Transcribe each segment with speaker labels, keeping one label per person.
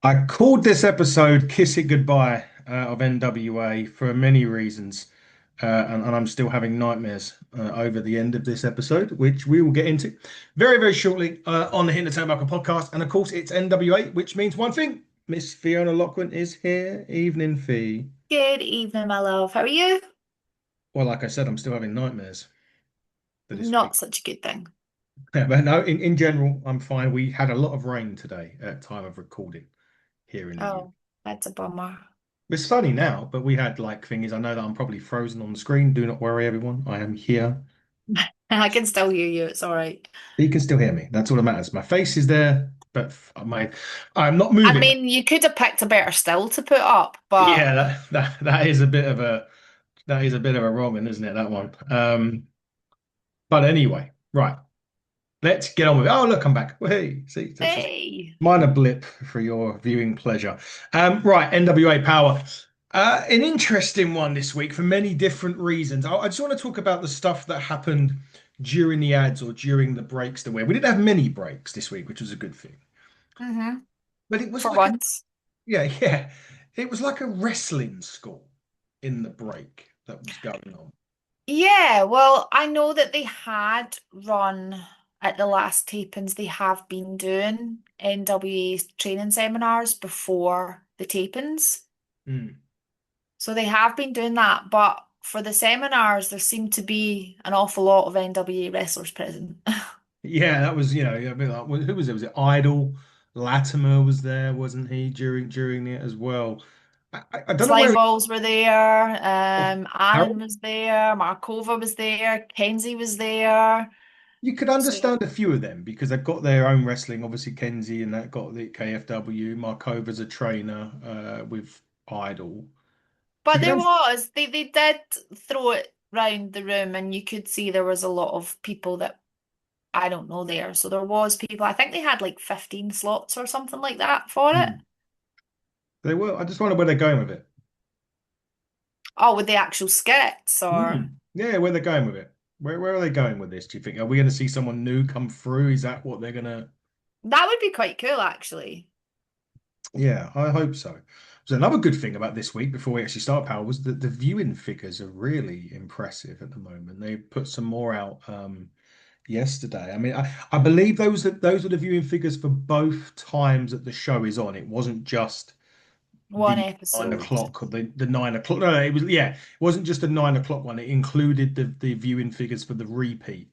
Speaker 1: I called this episode Kiss It Goodbye of NWA for many reasons. And I'm still having nightmares over the end of this episode, which we will get into very, very shortly on the Hit the Turnbuckle podcast. And of course, it's NWA, which means one thing. Miss Fiona Loughlin is here. Evening, Fee.
Speaker 2: Good evening, my love. How are you?
Speaker 1: Well, like I said, I'm still having nightmares for this week.
Speaker 2: Not such a good thing.
Speaker 1: Yeah, but no, in general, I'm fine. We had a lot of rain today at time of recording here in the UK.
Speaker 2: Oh, that's a bummer.
Speaker 1: It's funny now, but we had like thing is I know that I'm probably frozen on the screen. Do not worry, everyone. I am here.
Speaker 2: I can still hear you. It's all right.
Speaker 1: You can still hear me. That's all that matters. My face is there, but I'm not
Speaker 2: I
Speaker 1: moving.
Speaker 2: mean, you could have picked a better still to put up, but
Speaker 1: Yeah, that is a bit of a wrong one, isn't it? That one. But anyway, right. Let's get on with it. Oh, look, I'm back. Well, hey, see, that's just
Speaker 2: hey.
Speaker 1: minor blip for your viewing pleasure. Right, NWA Power. An interesting one this week for many different reasons. I just want to talk about the stuff that happened during the ads or during the breaks that we didn't have many breaks this week, which was a good thing.
Speaker 2: hmm
Speaker 1: But it was
Speaker 2: For
Speaker 1: like a
Speaker 2: once.
Speaker 1: yeah. It was like a wrestling school in the break that was going on.
Speaker 2: Yeah, well, I know that they had run at the last tapings, they have been doing NWA training seminars before the tapings.
Speaker 1: Mm.
Speaker 2: So they have been doing that, but for the seminars, there seemed to be an awful lot of NWA wrestlers present.
Speaker 1: Yeah, that was, I mean, like, who was it? Was it Idol? Latimer was there, wasn't he, during it as well? I don't know
Speaker 2: Slime
Speaker 1: where
Speaker 2: Balls were there,
Speaker 1: oh,
Speaker 2: Annan
Speaker 1: Harold.
Speaker 2: was there, Markova was there, Kenzie was there.
Speaker 1: You could
Speaker 2: So,
Speaker 1: understand a few of them because they've got their own wrestling. Obviously, Kenzie and that got the KFW. Markova's a trainer with Idol. So
Speaker 2: but
Speaker 1: you could
Speaker 2: there
Speaker 1: understand.
Speaker 2: was they did throw it round the room, and you could see there was a lot of people that I don't know there. So there was people. I think they had like 15 slots or something like that for it.
Speaker 1: They were. I just wonder where they're going with it.
Speaker 2: Oh, with the actual skits or.
Speaker 1: Yeah, where they're going with it. Where are they going with this, do you think? Are we going to see someone new come through? Is that what they're going to?
Speaker 2: That would be quite cool, actually.
Speaker 1: Yeah, I hope so. So another good thing about this week, before we actually start, Power, was that the viewing figures are really impressive at the moment. They put some more out yesterday. I mean, I believe those are the viewing figures for both times that the show is on. It wasn't just
Speaker 2: One
Speaker 1: the 9 o'clock
Speaker 2: episode.
Speaker 1: or the 9 o'clock. No, it was yeah, it wasn't just the 9 o'clock one. It included the viewing figures for the repeat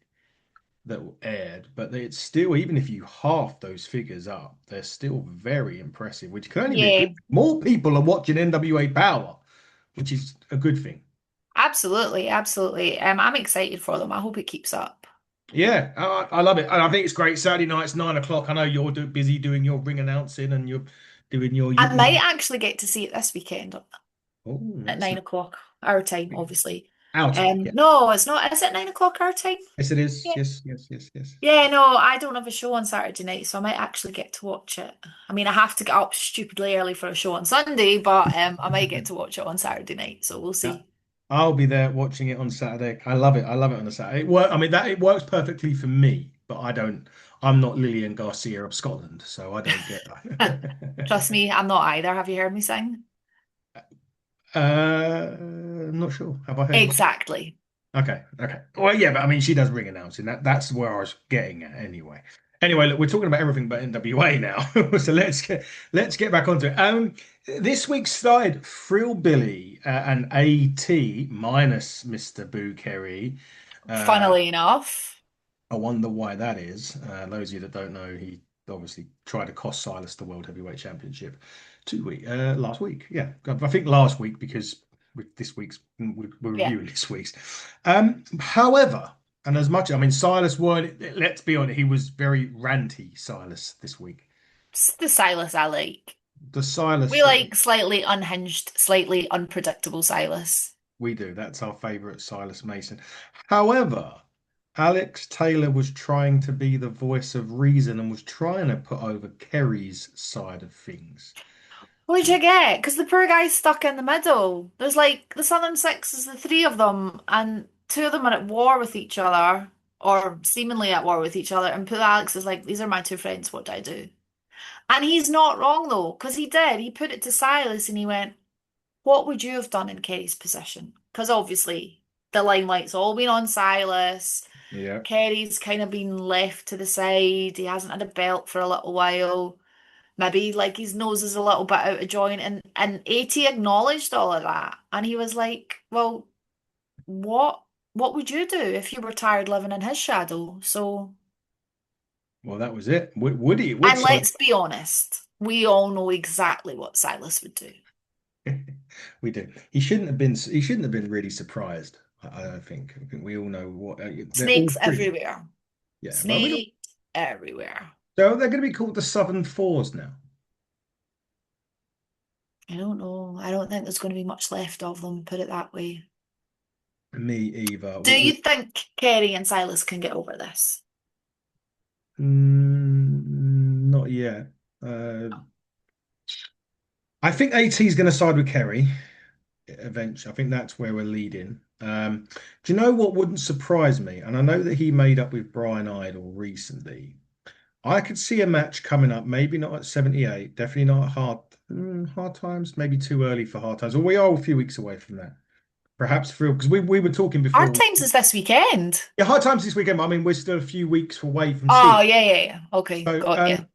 Speaker 1: that aired, but it's still, even if you half those figures up, they're still very impressive, which can only be a good.
Speaker 2: Yeah,
Speaker 1: More people are watching NWA Power, which is a good thing.
Speaker 2: absolutely, absolutely. I'm excited for them. I hope it keeps up.
Speaker 1: Yeah, I love it. And I think it's great. Saturday night's 9 o'clock. I know you're busy doing your ring announcing and you're doing
Speaker 2: I might actually get to see it this weekend
Speaker 1: oh,
Speaker 2: at
Speaker 1: that's
Speaker 2: 9 o'clock our time, obviously.
Speaker 1: our time. Yeah.
Speaker 2: No, it's not. Is it 9 o'clock our time?
Speaker 1: Yes, it is.
Speaker 2: Yeah.
Speaker 1: Yes, yes, yes, yes.
Speaker 2: Yeah, no, I don't have a show on Saturday night, so I might actually get to watch it. I mean, I have to get up stupidly early for a show on Sunday, but I might get to watch it on Saturday night, so we'll
Speaker 1: Yeah.
Speaker 2: see.
Speaker 1: I'll be there watching it on Saturday. I love it. I love it on a Saturday. I mean that it works perfectly for me, but I don't. I'm not Lillian Garcia of Scotland, so I don't get
Speaker 2: Trust
Speaker 1: that.
Speaker 2: me, I'm not either. Have you heard me sing?
Speaker 1: I'm not sure. Have I heard you say?
Speaker 2: Exactly.
Speaker 1: Okay, okay. Well, yeah, but I mean, she does ring announcing. That's where I was getting at anyway. Anyway, look, we're talking about everything but NWA now, so let's get back onto it. This week started Thrill Billy and AT minus Mr. Boo Kerry. Uh,
Speaker 2: Funnily enough.
Speaker 1: I wonder why that is. Those of you that don't know, he obviously tried to cost Silas the World Heavyweight Championship last week. Yeah, I think last week because with this week's we're
Speaker 2: Yeah.
Speaker 1: reviewing this week's. However, and as much I mean, Silas weren't. Let's be honest, he was very ranty. Silas this week.
Speaker 2: It's the Silas I like.
Speaker 1: The Silas
Speaker 2: We
Speaker 1: that
Speaker 2: like slightly unhinged, slightly unpredictable Silas.
Speaker 1: we do. That's our favorite Silas Mason. However, Alex Taylor was trying to be the voice of reason and was trying to put over Kerry's side of things.
Speaker 2: What'd you get? Because the poor guy's stuck in the middle. There's like the Southern Six is the three of them, and two of them are at war with each other, or seemingly at war with each other. And poor Alex is like, these are my two friends. What do I do? And he's not wrong though, because he did. He put it to Silas and he went, what would you have done in Kerry's position? Because obviously the limelight's all been on Silas.
Speaker 1: Yeah.
Speaker 2: Kerry's kind of been left to the side. He hasn't had a belt for a little while. Maybe like his nose is a little bit out of joint. And AT acknowledged all of that. And he was like, well, what what would you do if you were tired living in his shadow? So,
Speaker 1: Well, that was it. Would he? Would
Speaker 2: and
Speaker 1: Silas?
Speaker 2: let's be honest, we all know exactly what Silas would do.
Speaker 1: We do. He shouldn't have been. He shouldn't have been really surprised. I don't think. I think we all know what they're all
Speaker 2: Snakes
Speaker 1: pretty.
Speaker 2: everywhere.
Speaker 1: Yeah, but we don't.
Speaker 2: Snakes everywhere.
Speaker 1: So they're going to be called the Southern Fours now.
Speaker 2: I don't know. I don't think there's going to be much left of them, put it that way.
Speaker 1: Me either.
Speaker 2: Do you think Kerry and Silas can get over this?
Speaker 1: Not yet. Uh, I think AT is going to side with Kerry eventually. I think that's where we're leading. Do you know what wouldn't surprise me? And I know that he made up with Brian Idol recently. I could see a match coming up, maybe not at 78, definitely not at hard times, maybe too early for hard times. Well, we are a few weeks away from that. Perhaps Phil, because we were talking
Speaker 2: Our
Speaker 1: before.
Speaker 2: times is this weekend.
Speaker 1: Yeah, hard times this weekend. But I mean, we're still a few weeks away from
Speaker 2: Oh,
Speaker 1: seeing.
Speaker 2: yeah, yeah, yeah. Okay,
Speaker 1: So,
Speaker 2: got you.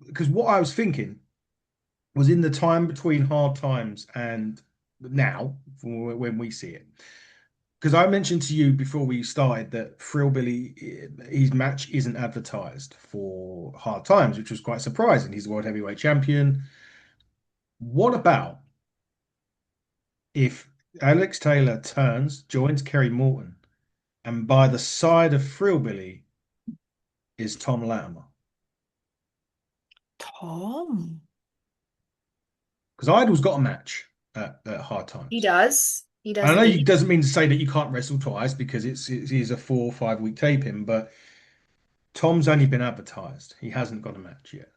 Speaker 1: because what I was thinking was in the time between hard times and now, when we see it. Because I mentioned to you before we started that Billy, his match isn't advertised for hard times, which was quite surprising. He's the world heavyweight champion. What about if Alex Taylor turns, joins Kerry Morton, and by the side of Billy is Tom Latimer?
Speaker 2: Tom.
Speaker 1: Because Idol's got a match at hard
Speaker 2: He
Speaker 1: times.
Speaker 2: does. He
Speaker 1: And
Speaker 2: does
Speaker 1: I know it
Speaker 2: indeed.
Speaker 1: doesn't mean to say that you can't wrestle twice because it's a 4 or 5 week taping, but Tom's only been advertised. He hasn't got a match yet.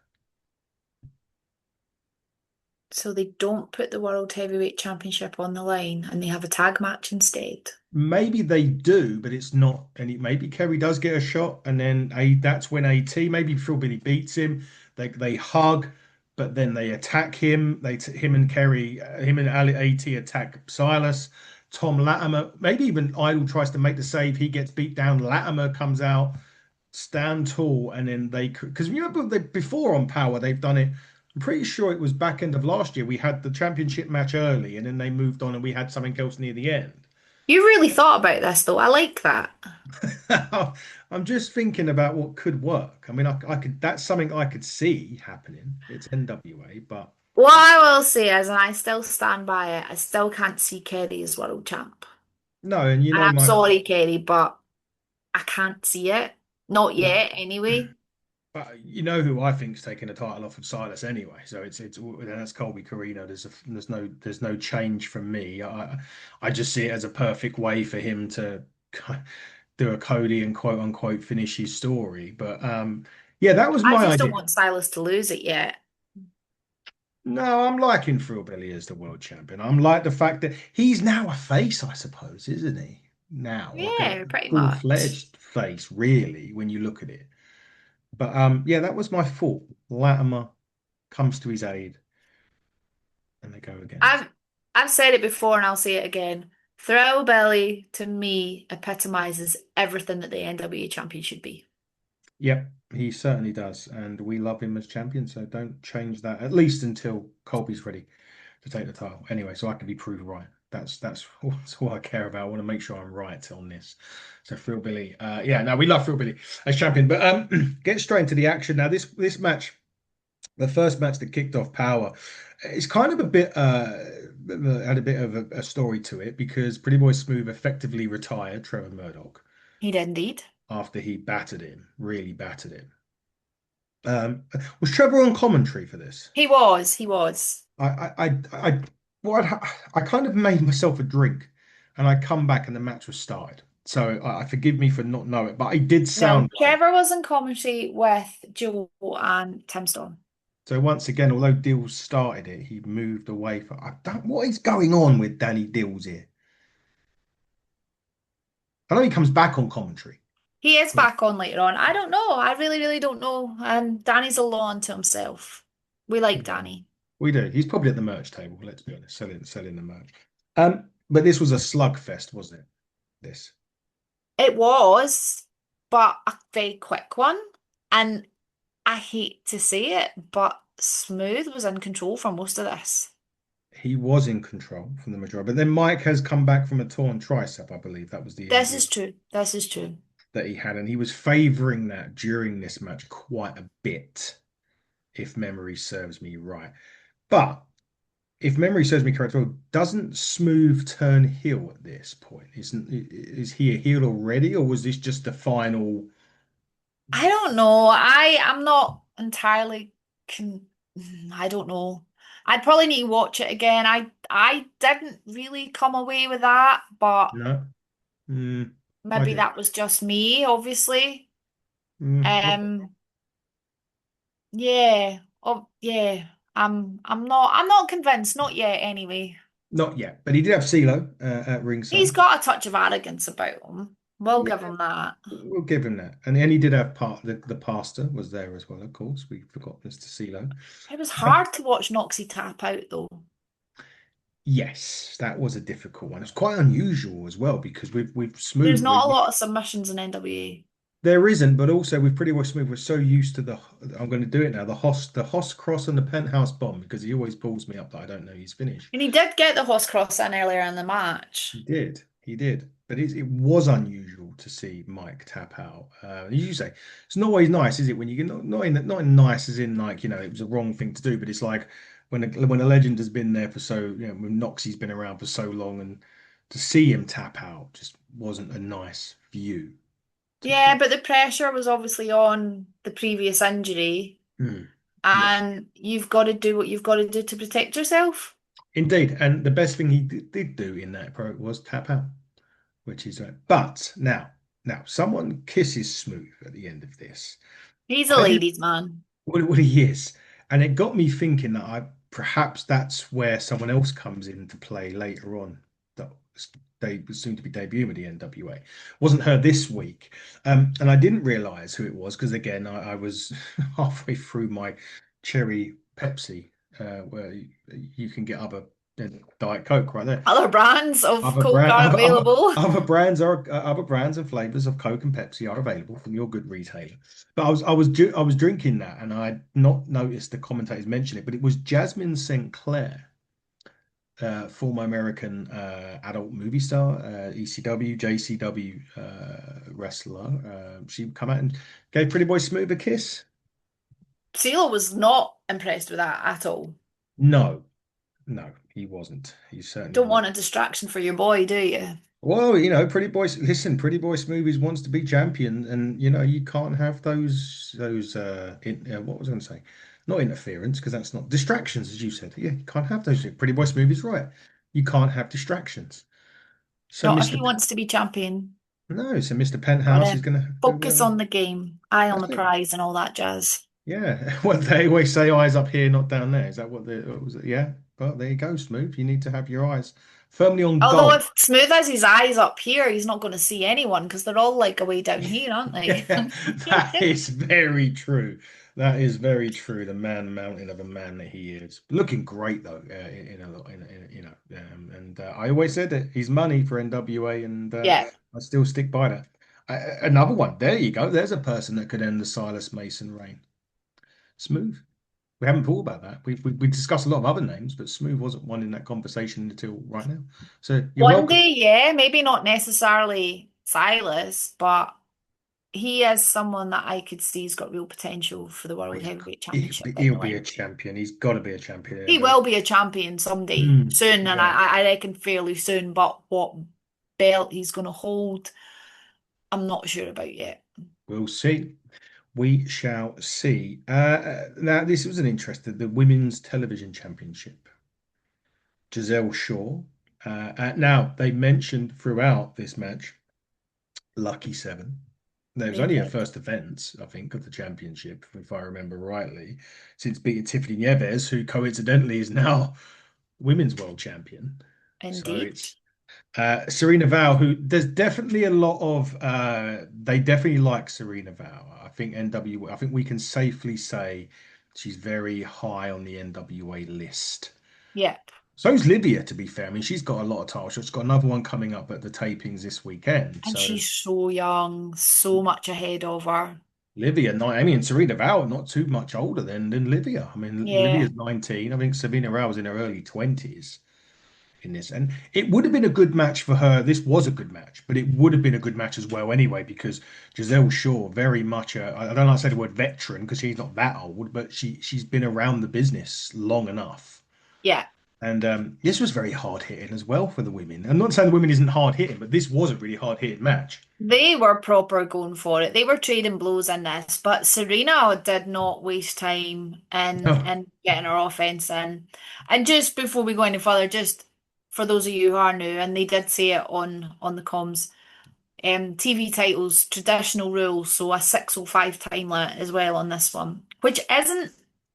Speaker 2: So they don't put the World Heavyweight Championship on the line and they have a tag match instead.
Speaker 1: Maybe they do, but it's not. And maybe Kerry does get a shot, and then that's when AT maybe Phil Billy beats him. They hug, but then they attack him. Him and Kerry, him and AT attack Silas. Tom Latimer, maybe even Idol tries to make the save. He gets beat down. Latimer comes out, stand tall, and then they because remember before on Power they've done it. I'm pretty sure it was back end of last year. We had the championship match early, and then they moved on, and we had something else near the end.
Speaker 2: You really thought about this though. I like that.
Speaker 1: I'm just thinking about what could work. I mean, I could. That's something I could see happening. It's NWA, but
Speaker 2: What I will say is, and I still stand by it, I still can't see Kerry as world champ.
Speaker 1: no. And you
Speaker 2: And
Speaker 1: know
Speaker 2: I'm
Speaker 1: my
Speaker 2: sorry, Kerry, but I can't see it. Not
Speaker 1: no,
Speaker 2: yet, anyway.
Speaker 1: but you know who I think's taking the title off of Silas anyway. So it's and that's Colby Carino. There's no change from me. I just see it as a perfect way for him to do a Cody and quote unquote finish his story. But yeah, that was
Speaker 2: I
Speaker 1: my
Speaker 2: just don't
Speaker 1: idea.
Speaker 2: want Silas to lose it yet.
Speaker 1: No, I'm liking Phil Billy as the world champion. I'm like the fact that he's now a face, I suppose, isn't he? Now, like a
Speaker 2: Yeah, pretty much.
Speaker 1: full-fledged face, really, when you look at it. But yeah, that was my thought. Latimer comes to his aid, and they go again.
Speaker 2: I've I've said it before and I'll say it again. Thrill Belly to me epitomizes everything that the NWA champion should be.
Speaker 1: Yep, he certainly does, and we love him as champion. So don't change that, at least until Colby's ready to take the title. Anyway, so I can be proved right. That's all I care about. I want to make sure I'm right on this. So Phil Billy, yeah, no, we love Phil Billy as champion. But get straight into the action now. This match, the first match that kicked off Power, it's kind of a bit had a bit of a story to it because Pretty Boy Smooth effectively retired Trevor Murdoch
Speaker 2: He did indeed.
Speaker 1: after he battered him, really battered him. Was Trevor on commentary for this?
Speaker 2: He was, he was.
Speaker 1: I well, I kind of made myself a drink, and I come back and the match was started. So I forgive me for not knowing, but it did
Speaker 2: No,
Speaker 1: sound like.
Speaker 2: Trevor was in commentary with Joe and Tim Storm.
Speaker 1: So once again, although Dills started it, he moved away from. I don't. What is going on with Danny Dills here? I know he comes back on commentary.
Speaker 2: He is back on later on. I don't know. I really, really don't know. Danny's a law unto himself. We like Danny.
Speaker 1: We do. He's probably at the merch table, let's be honest, selling the merch. But this was a slugfest, wasn't it? This.
Speaker 2: It was, but a very quick one. And I hate to say it, but Smooth was in control for most of this.
Speaker 1: He was in control from the majority. But then Mike has come back from a torn tricep, I believe. That was the
Speaker 2: This is
Speaker 1: injury
Speaker 2: true. This is true.
Speaker 1: that he had. And he was favoring that during this match quite a bit, if memory serves me right. But if memory serves me correct, well, doesn't Smooth turn heel at this point? Is he a heel already, or was this just the final?
Speaker 2: I don't know. I am not entirely con I don't know. I'd probably need to watch it again. I didn't really come away with that, but
Speaker 1: No, mm, I
Speaker 2: maybe
Speaker 1: did.
Speaker 2: that was just me, obviously.
Speaker 1: Mm,
Speaker 2: Um, yeah. Oh, yeah. I'm not convinced, not yet anyway.
Speaker 1: not yet, but he did have CeeLo at
Speaker 2: He's
Speaker 1: ringside.
Speaker 2: got a touch of arrogance about him. We'll
Speaker 1: Yeah,
Speaker 2: give him that.
Speaker 1: we'll give him that. And he did have the pastor was there as well, of course. We forgot Mr. CeeLo.
Speaker 2: It was
Speaker 1: Um,
Speaker 2: hard to watch Noxie tap out though.
Speaker 1: yes, that was a difficult one. It's quite unusual as well because we've
Speaker 2: There's
Speaker 1: smooth.
Speaker 2: not a lot of submissions in NWA.
Speaker 1: There isn't, but also with Pretty Boy Smooth, we're so used to the. I'm going to do it now. The Hoss cross and the penthouse bomb because he always pulls me up that I don't know he's finished.
Speaker 2: And he did get the horse cross in earlier in the match.
Speaker 1: He did, but it was unusual to see Mike tap out. As you say, it's not always nice, is it? When you get not in nice as in like it was a wrong thing to do, but it's like when a legend has been there for so when Noxie's been around for so long, and to see him tap out just wasn't a nice view to
Speaker 2: Yeah,
Speaker 1: be.
Speaker 2: but the pressure was obviously on the previous injury,
Speaker 1: Mm, yeah.
Speaker 2: and you've got to do what you've got to do to protect yourself.
Speaker 1: Indeed, and the best thing he did do in that pro was tap out, which is right. But now, someone kisses Smooth at the end of this.
Speaker 2: He's a
Speaker 1: I did
Speaker 2: ladies' man.
Speaker 1: what he is, and it got me thinking that I perhaps that's where someone else comes into play later on. That they was soon to be debuting with the NWA. Wasn't her this week, and I didn't realize who it was because again I was halfway through my cherry Pepsi, where you can get other Diet Coke right there.
Speaker 2: Other brands of
Speaker 1: Other
Speaker 2: Coke
Speaker 1: brand,
Speaker 2: are available.
Speaker 1: other brands and flavors of Coke and Pepsi are available from your good retailer. But I was drinking that, and I had not noticed the commentators mention it, but it was Jasmine St. Clair, former American adult movie star, ECW, JCW wrestler. She come out and gave Pretty Boy Smooth a kiss.
Speaker 2: CeeLo was not impressed with that at all.
Speaker 1: No, no, he wasn't. He certainly
Speaker 2: Don't want
Speaker 1: wasn't.
Speaker 2: a distraction for your boy, do you?
Speaker 1: Well, Pretty Boy, listen, Pretty Boy Smoothies wants to be champion, and you can't have those what was I going to say? Not interference, because that's not distractions, as you said. Yeah, you can't have those. Pretty Boy Smoothies, right? You can't have distractions. So
Speaker 2: Not if
Speaker 1: Mr.
Speaker 2: he wants to be champion.
Speaker 1: No, so Mr. Penthouse is
Speaker 2: Gotta
Speaker 1: gonna go.
Speaker 2: focus on the game, eye on
Speaker 1: That's
Speaker 2: the
Speaker 1: it.
Speaker 2: prize, and all that jazz.
Speaker 1: Yeah, what they always say, eyes up here, not down there. Is that what was it? Yeah. Well, there you go, Smooth. You need to have your eyes firmly on
Speaker 2: Although
Speaker 1: goal.
Speaker 2: if Smooth has his eyes up here, he's not going to see anyone because they're all like away down here, aren't they?
Speaker 1: Yeah, that is very true. That is very true. The man mountain of a man that he is. Looking great though, and I always said that he's money for NWA, and
Speaker 2: Yeah.
Speaker 1: I still stick by that. Another one. There you go. There's a person that could end the Silas Mason reign. Smooth. We haven't thought about that. We discussed a lot of other names, but Smooth wasn't one in that conversation until right now. So you're
Speaker 2: One
Speaker 1: welcome.
Speaker 2: day, yeah, maybe not necessarily Silas, but he is someone that I could see has got real potential for the World Heavyweight Championship in
Speaker 1: He'll
Speaker 2: the
Speaker 1: be a
Speaker 2: ring.
Speaker 1: champion. He's got to be a champion.
Speaker 2: He will be a champion someday,
Speaker 1: Mm,
Speaker 2: soon, and
Speaker 1: yeah,
Speaker 2: I reckon fairly soon, but what belt he's going to hold, I'm not sure about yet.
Speaker 1: we'll see. We shall see. Now, this was an interesting, the Women's Television Championship. Giselle Shaw. Now, they mentioned throughout this match Lucky Seven. There was
Speaker 2: They
Speaker 1: only her
Speaker 2: did,
Speaker 1: first event, I think, of the championship, if I remember rightly, since beating Tiffany Nieves, who coincidentally is now Women's World Champion. So
Speaker 2: indeed.
Speaker 1: Serena Val, who there's definitely a lot of they definitely like Serena Val. I think NW, I think we can safely say she's very high on the NWA list.
Speaker 2: Yeah.
Speaker 1: So's Livia, to be fair. I mean, she's got a lot of titles. She's got another one coming up at the tapings this weekend.
Speaker 2: And
Speaker 1: So
Speaker 2: she's so young, so much ahead of her.
Speaker 1: Livia, not I mean Serena Val, not too much older than Livia. I mean,
Speaker 2: Yeah.
Speaker 1: Livia's 19. I think Serena Val was in her early 20s in this. And it would have been a good match for her. This was a good match, but it would have been a good match as well anyway, because Giselle Shaw, very much I don't like to say the word veteran because she's not that old, but she's been around the business long enough.
Speaker 2: Yeah.
Speaker 1: And this was very hard hitting as well for the women. I'm not saying the women isn't hard hitting, but this was a really hard hitting match.
Speaker 2: They were proper going for it. They were trading blows in this, but Serena did not waste time
Speaker 1: No,
Speaker 2: in getting her offense in. And just before we go any further, just for those of you who are new, and they did say it on the comms, TV titles, traditional rules, so a 6:05 time limit as well on this one, which isn't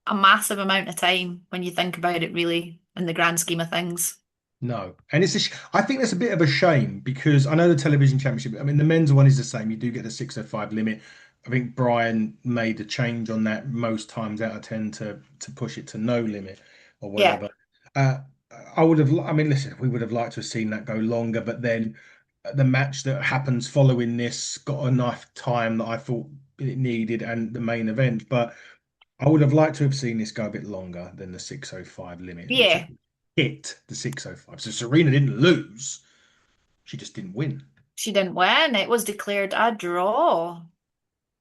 Speaker 2: a massive amount of time when you think about it, really, in the grand scheme of things.
Speaker 1: no, and I think that's a bit of a shame because I know the television championship. I mean, the men's one is the same. You do get the 605 limit. I think Brian made a change on that most times out of 10 to push it to no limit or
Speaker 2: Yeah,
Speaker 1: whatever. Uh, I would have. I mean, listen, we would have liked to have seen that go longer, but then the match that happens following this got enough time that I thought it needed, and the main event. But I would have liked to have seen this go a bit longer than the 605 limit, which it
Speaker 2: yeah,
Speaker 1: hit the 605. So Serena didn't lose, she just didn't win.
Speaker 2: she didn't win. It was declared a draw.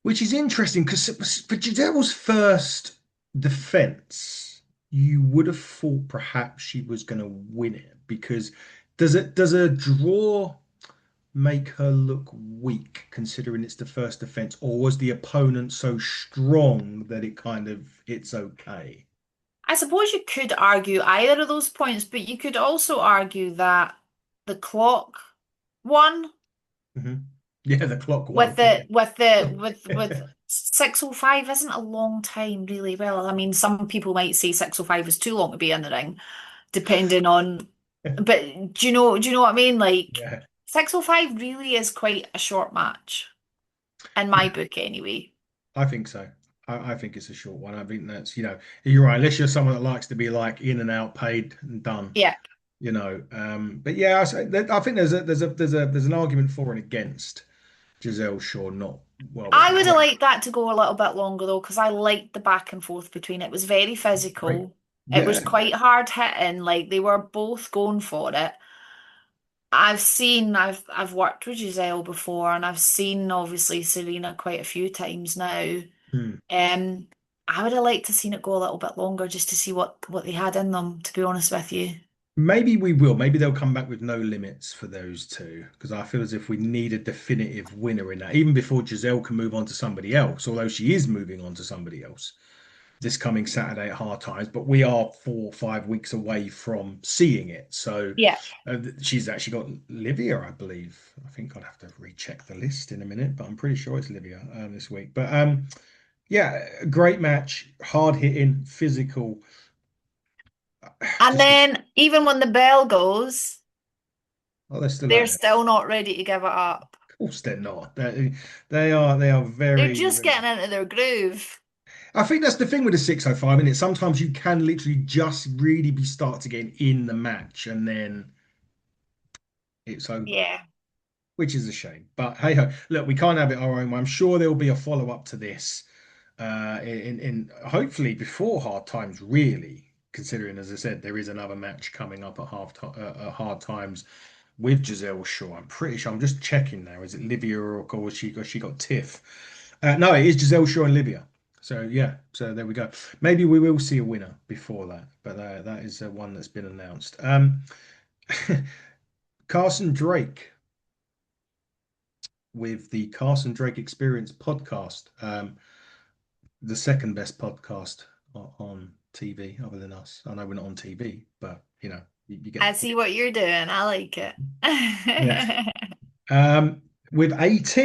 Speaker 1: Which is interesting because for Giselle's first defense, you would have thought perhaps she was going to win it because does a draw make her look weak considering it's the first defense, or was the opponent so strong that it kind of it's okay?
Speaker 2: I suppose you could argue either of those points, but you could also argue that the clock won
Speaker 1: Hmm. Yeah, the clock
Speaker 2: with
Speaker 1: won.
Speaker 2: the with the with 6:05 isn't a long time really. Well, I mean, some people might say 6:05 is too long to be in the ring, depending on. But do you know what I mean? Like
Speaker 1: Yeah.
Speaker 2: 6:05 really is quite a short match in my book, anyway.
Speaker 1: I think so. I think it's a short one. I think that's, you're right. Unless you're someone that likes to be like in and out, paid and done,
Speaker 2: Yeah,
Speaker 1: But yeah, I think there's an argument for and against Giselle Shaw not, well,
Speaker 2: I would have liked that to go a little bit longer though, because I liked the back and forth between it. It was very
Speaker 1: great.
Speaker 2: physical. It was
Speaker 1: Yeah.
Speaker 2: quite hard hitting. Like they were both going for it. I've worked with Giselle before, and I've seen obviously Serena quite a few times now.
Speaker 1: Hmm.
Speaker 2: Um, I would have liked to seen it go a little bit longer just to see what they had in them, to be honest with you.
Speaker 1: Maybe we will. Maybe they'll come back with no limits for those two because I feel as if we need a definitive winner in that, even before Giselle can move on to somebody else, although she is moving on to somebody else this coming Saturday at hard times, but we are 4 or 5 weeks away from seeing it. So
Speaker 2: Yeah.
Speaker 1: she's actually got Livia, I believe. I think I'll have to recheck the list in a minute, but I'm pretty sure it's Livia this week. But yeah, great match, hard hitting, physical.
Speaker 2: And
Speaker 1: Just
Speaker 2: then even when the bell goes,
Speaker 1: oh, they're still
Speaker 2: they're
Speaker 1: at it.
Speaker 2: still not ready to give it up.
Speaker 1: Of course, they're not. They are
Speaker 2: They're
Speaker 1: very.
Speaker 2: just getting into their groove.
Speaker 1: I think that's the thing with the 605, isn't it? Sometimes you can literally just really be start to get in the match and then it's over,
Speaker 2: Yeah.
Speaker 1: which is a shame. But hey ho, look, we can't have it our own way. I'm sure there will be a follow up to this, in hopefully before hard times. Really, considering as I said, there is another match coming up at hard times with Giselle Shaw. I'm pretty sure. I'm just checking now. Is it Livia or she got Tiff? No, it is Giselle Shaw and Livia. So yeah, so there we go. Maybe we will see a winner before that, but that is one that's been announced. Carson Drake with the Carson Drake Experience podcast, the second best podcast on TV other than us. I know we're not on TV, but you get
Speaker 2: I
Speaker 1: the
Speaker 2: see
Speaker 1: point.
Speaker 2: what you're doing. I like it.
Speaker 1: Yeah. With AT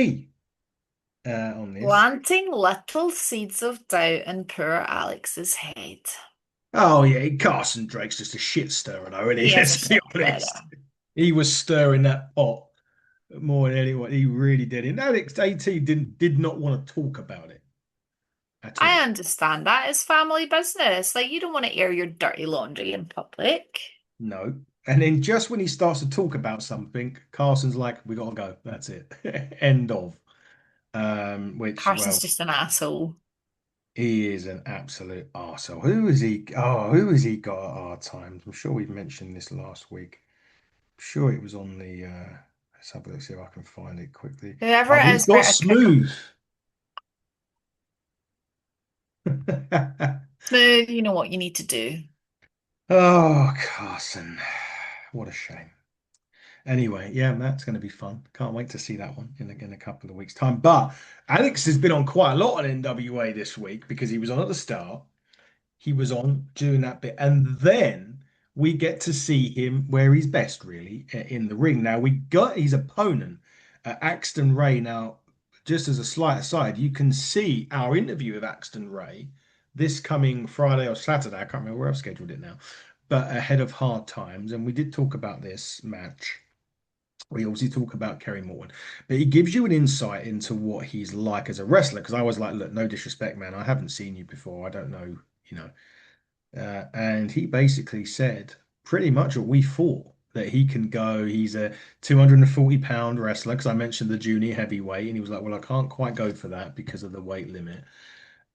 Speaker 1: on this.
Speaker 2: Planting little seeds of doubt in poor Alex's head.
Speaker 1: Oh yeah, Carson Drake's just a shit stirrer, though, isn't he?
Speaker 2: He is a
Speaker 1: Let's be
Speaker 2: shit
Speaker 1: honest.
Speaker 2: stirrer.
Speaker 1: He was stirring that pot more than anyone. He really did. And Alex AT did not want to talk about it at
Speaker 2: I
Speaker 1: all.
Speaker 2: understand that. It's family business. Like, you don't want to air your dirty laundry in public.
Speaker 1: No. And then just when he starts to talk about something, Carson's like, "We gotta go. That's it. End of." Which,
Speaker 2: Carson's
Speaker 1: well,
Speaker 2: just an asshole.
Speaker 1: he is an absolute arsehole. Who is he? Oh, who has he got at our times? I'm sure we mentioned this last week. I'm sure it was on the let's have a look, see if I can find it quickly.
Speaker 2: Whoever
Speaker 1: Oh,
Speaker 2: it
Speaker 1: he's
Speaker 2: is
Speaker 1: got
Speaker 2: better kick him.
Speaker 1: smooth.
Speaker 2: Smooth, you know what you need to do.
Speaker 1: Oh, Carson. What a shame. Anyway, yeah, that's going to be fun. Can't wait to see that one in a couple of weeks' time. But Alex has been on quite a lot on NWA this week because he was on at the start. He was on during that bit, and then we get to see him where he's best, really, in the ring. Now we got his opponent, Axton Ray. Now, just as a slight aside, you can see our interview with Axton Ray this coming Friday or Saturday. I can't remember where I've scheduled it now, but ahead of Hard Times, and we did talk about this match. We obviously talk about Kerry Morton, but he gives you an insight into what he's like as a wrestler. Because I was like, look, no disrespect, man, I haven't seen you before. I don't know, you know. And he basically said pretty much what we thought that he can go. He's a 240-pound wrestler because I mentioned the junior heavyweight, and he was like, "Well, I can't quite go for that because of the weight limit,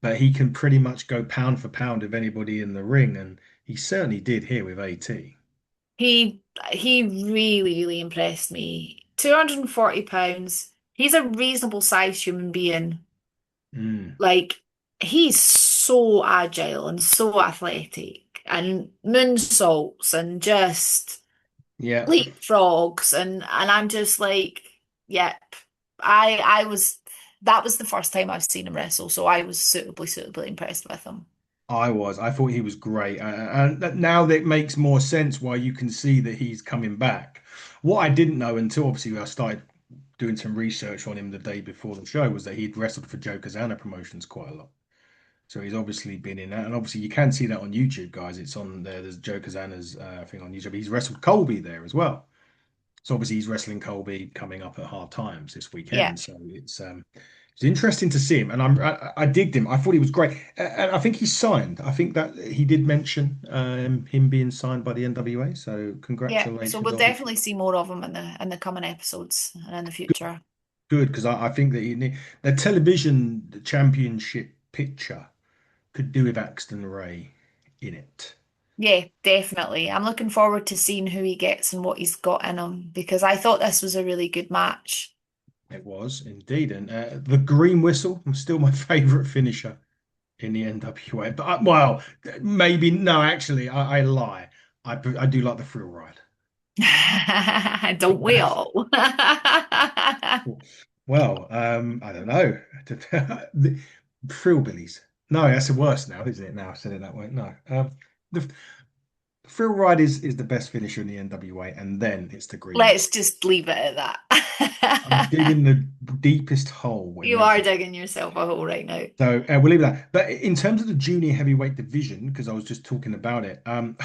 Speaker 1: but he can pretty much go pound for pound of anybody in the ring." And he certainly did here with AT.
Speaker 2: He really, really impressed me. 240 pounds. He's a reasonable sized human being.
Speaker 1: Mm,
Speaker 2: Like, he's so agile and so athletic and moonsaults and just
Speaker 1: yeah,
Speaker 2: leapfrogs and I'm just like, yep. I was that was the first time I've seen him wrestle, so I was suitably impressed with him.
Speaker 1: I was. I thought he was great, and now that makes more sense why you can see that he's coming back. What I didn't know until obviously I started doing some research on him the day before the show was that he'd wrestled for Joe Kazana Promotions quite a lot. So he's obviously been in that, and obviously you can see that on YouTube, guys. It's on there. There's Joe Kazana's thing on YouTube. He's wrestled Colby there as well. So obviously he's wrestling Colby coming up at Hard Times this
Speaker 2: Yeah.
Speaker 1: weekend. So it's interesting to see him, and I digged him. I thought he was great, and I think he's signed. I think that he did mention him being signed by the NWA. So
Speaker 2: Yeah. So
Speaker 1: congratulations,
Speaker 2: we'll
Speaker 1: obviously.
Speaker 2: definitely see more of him in the coming episodes and in the future.
Speaker 1: Good, because I think that the television championship picture could do with Axton Ray in it.
Speaker 2: Yeah, definitely. I'm looking forward to seeing who he gets and what he's got in him because I thought this was a really good match.
Speaker 1: It was indeed, and the green whistle was still my favourite finisher in the NWA. But well, maybe no. Actually, I lie. I do like the thrill ride.
Speaker 2: Don't we all?
Speaker 1: Well, I don't know. The Thrillbillies. No, that's the worst now, isn't it? Now I said it that way. No, the thrill ride is the best finisher in the NWA, and then it's the green
Speaker 2: Let's
Speaker 1: whistle.
Speaker 2: just leave it at
Speaker 1: I'm
Speaker 2: that.
Speaker 1: digging the deepest hole in
Speaker 2: You
Speaker 1: this
Speaker 2: are
Speaker 1: one.
Speaker 2: digging yourself a hole right now.
Speaker 1: So we'll leave that. But in terms of the junior heavyweight division, because I was just talking about it, an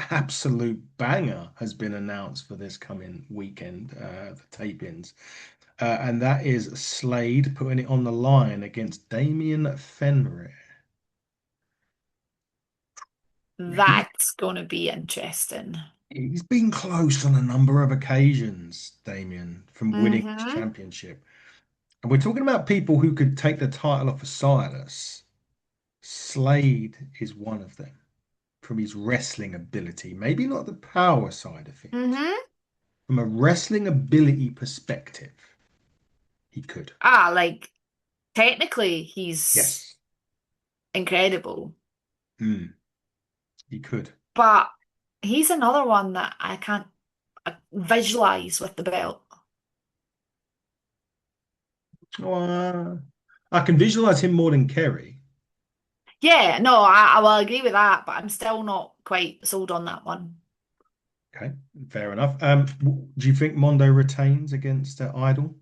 Speaker 1: absolute banger has been announced for this coming weekend, the tape-ins. And that is Slade putting it on the line against Damien Fenrir. He's
Speaker 2: That's going to be interesting.
Speaker 1: he's been close on a number of occasions, Damien, from winning this
Speaker 2: Hmm.
Speaker 1: championship. And we're talking about people who could take the title off of Silas. Slade is one of them from his wrestling ability. Maybe not the power side of things.
Speaker 2: Hmm.
Speaker 1: From a wrestling ability perspective, he could.
Speaker 2: Like technically he's
Speaker 1: Yes.
Speaker 2: incredible,
Speaker 1: Mm, he could.
Speaker 2: but he's another one that I can't visualize with the belt.
Speaker 1: Uh, I can visualize him more than Kerry.
Speaker 2: Yeah, no, I will agree with that, but I'm still not quite sold on that one.
Speaker 1: Okay, fair enough. Do you think Mondo retains against Idol?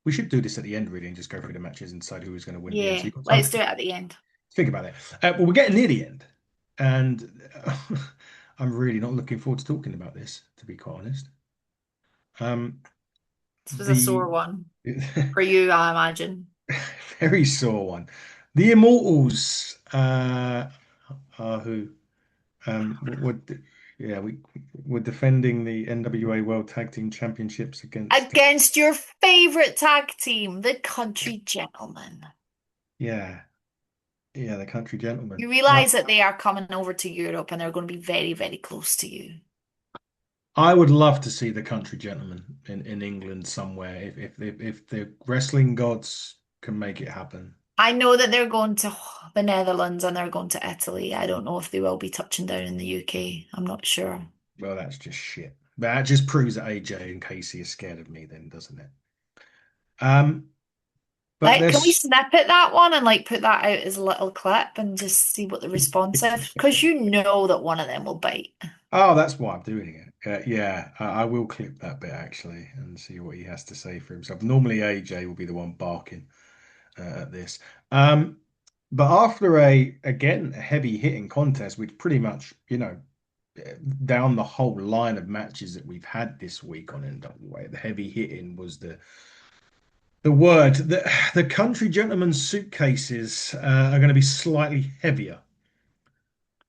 Speaker 1: We should do this at the end, really, and just go through the matches and decide who is going to win at the end. So
Speaker 2: Yeah,
Speaker 1: you've got time
Speaker 2: let's
Speaker 1: to
Speaker 2: do it at the end.
Speaker 1: think about it. Well, we're getting near the end, and I'm really not looking forward to talking about this, to be quite honest. Um,
Speaker 2: This was a
Speaker 1: the
Speaker 2: sore one for you, I imagine.
Speaker 1: very sore one. The Immortals are who would yeah we're defending the NWA World Tag Team Championships against
Speaker 2: Against your favorite tag team, the Country Gentlemen.
Speaker 1: yeah yeah the Country Gentlemen.
Speaker 2: You realize that they are coming over to Europe and they're going to be very, very close to you.
Speaker 1: I would love to see the Country Gentlemen in England somewhere if the wrestling gods can make it happen.
Speaker 2: I know that they're going to the Netherlands and they're going to Italy. I don't know if they will be touching down in the UK. I'm not sure.
Speaker 1: Well, that's just shit. But that just proves that AJ and Casey are scared of me, then, doesn't it? Um, but
Speaker 2: Like, can we
Speaker 1: there's
Speaker 2: snippet that one and like put that out as a little clip and just see what the response is? Because you know that one of them will bite.
Speaker 1: oh, that's why I'm doing it. Yeah, I will clip that bit actually and see what he has to say for himself. Normally, AJ will be the one barking at this. Um, but after a again a heavy hitting contest, which pretty much down the whole line of matches that we've had this week on NWA, the heavy hitting was the word. The Country Gentlemen's suitcases are going to be slightly heavier.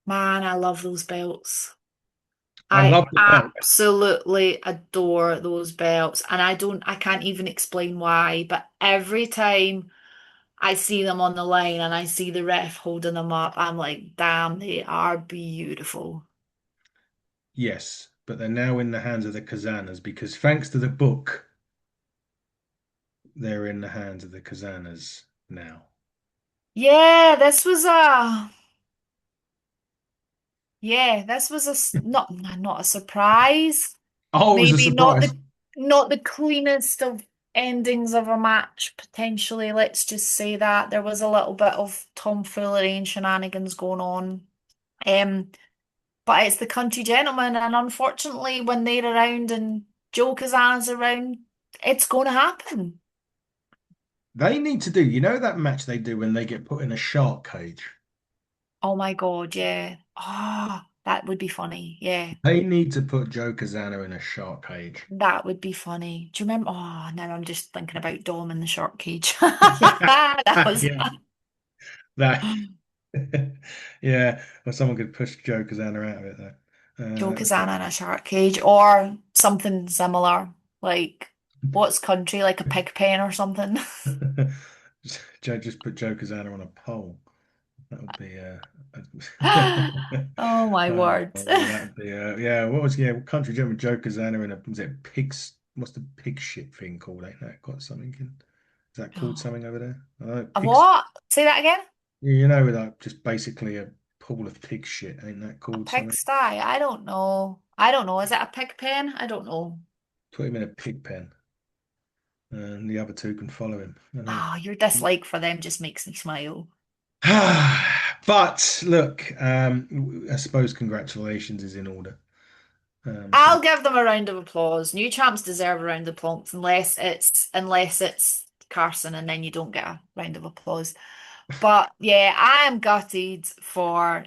Speaker 2: Man, I love those belts.
Speaker 1: I
Speaker 2: I
Speaker 1: love the belt.
Speaker 2: absolutely adore those belts. And I can't even explain why, but every time I see them on the line and I see the ref holding them up, I'm like, damn, they are beautiful.
Speaker 1: Yes, but they're now in the hands of the Kazanas because thanks to the book, they're in the hands of the Kazanas now.
Speaker 2: Yeah, this was not a surprise.
Speaker 1: Oh, it was a
Speaker 2: Maybe
Speaker 1: surprise.
Speaker 2: not the cleanest of endings of a match, potentially. Let's just say that there was a little bit of tomfoolery and shenanigans going on. Um, but it's the country gentleman, and unfortunately, when they're around and Joe Kazana's around, it's going to happen.
Speaker 1: They need to do, that match they do when they get put in a shark cage.
Speaker 2: Oh my God, yeah. Ah, that would be funny. Yeah,
Speaker 1: They need to put Joe Kazana in a shark cage.
Speaker 2: that would be funny. Do you remember? Oh, now I'm just thinking about Dom in the shark cage. That was
Speaker 1: Yeah, that. Yeah, or someone could push Joe Kazana out of it
Speaker 2: Joe
Speaker 1: though.
Speaker 2: Kazana in a shark cage or something similar. Like, what's country? Like a pig pen or something?
Speaker 1: Joe just put Joe Kazana on a pole. That would be
Speaker 2: Oh my word.
Speaker 1: that would be yeah. What was Country German Joe Kazana in a was it pigs? What's the pig shit thing called? Ain't that got something in? Is that called
Speaker 2: Oh.
Speaker 1: something over there?
Speaker 2: A
Speaker 1: Pigs.
Speaker 2: what? Say that again?
Speaker 1: Like just basically a pool of pig shit. Ain't that
Speaker 2: A
Speaker 1: called something?
Speaker 2: pigsty? I don't know. I don't know. Is it a pig pen? I don't know.
Speaker 1: Put him in a pig pen, and the other two can follow him. I
Speaker 2: Oh,
Speaker 1: think.
Speaker 2: your dislike for them just makes me smile.
Speaker 1: But look, I suppose congratulations is in order. For the
Speaker 2: I'll give them a round of applause. New champs deserve a round of applause unless it's Carson and then you don't get a round of applause. But yeah, I am gutted for